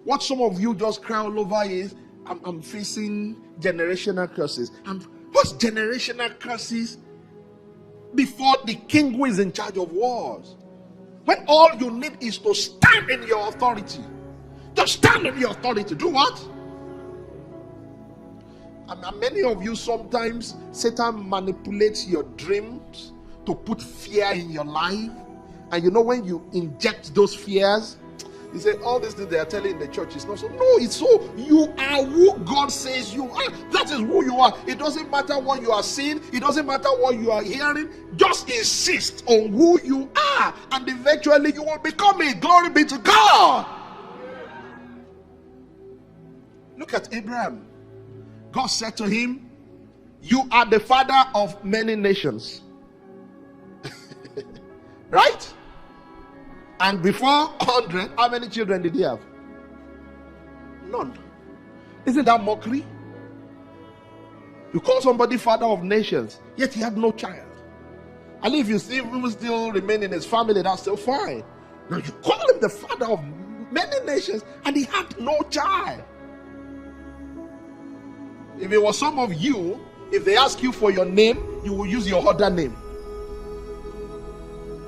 What some of you just cry all over is, I'm facing generational curses. What's generational curses? Before the king who is in charge of wars. When all you need is to stand in your authority. Just stand in your authority. Do what? And many of you, sometimes Satan manipulates your dreams to put fear in your life. And you know, when you inject those fears, you say all these things they are telling the church is not so. No, it's so. You are who God says you are. That is who you are. It doesn't matter what you are seeing. It doesn't matter what you are hearing. Just insist on who you are, and eventually you will become it. Glory be to God. Look at Abraham. God said to him, "You are the father of many nations." Right? And before 100, how many children did he have? None. Isn't that mockery? You call somebody father of nations, yet he had no child. And if you see him still remain in his family, that's still fine. Now you call him the father of many nations, and he had no child. If it was some of you, if they ask you for your name, you will use your other name.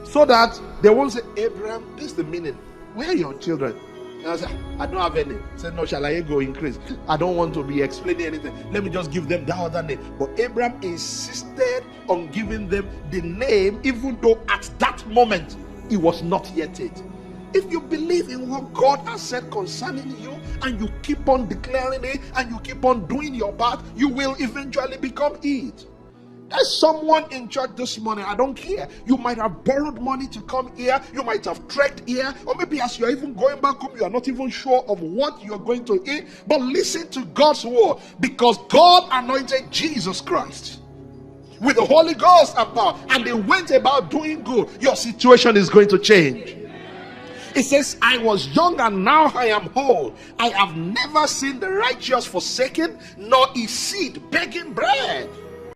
So that they won't say, Abraham, this is the meaning. Where are your children? And I say, I don't have any. I said, no, shall I go increase? I don't want to be explaining anything. Let me just give them that other name. But Abraham insisted on giving them the name, even though at that moment it was not yet it. If you believe in what God has said concerning you, and you keep on declaring it, and you keep on doing your part, you will eventually become it. There's someone in church this morning, I don't care. You might have borrowed money to come here. You might have trekked here. Or maybe as you're even going back home, you are not even sure of what you're going to eat. But listen to God's word. Because God anointed Jesus Christ with the Holy Ghost and power, and they went about doing good. Your situation is going to change. It says, I was young and now I am old. I have never seen the righteous forsaken, nor his seed begging bread.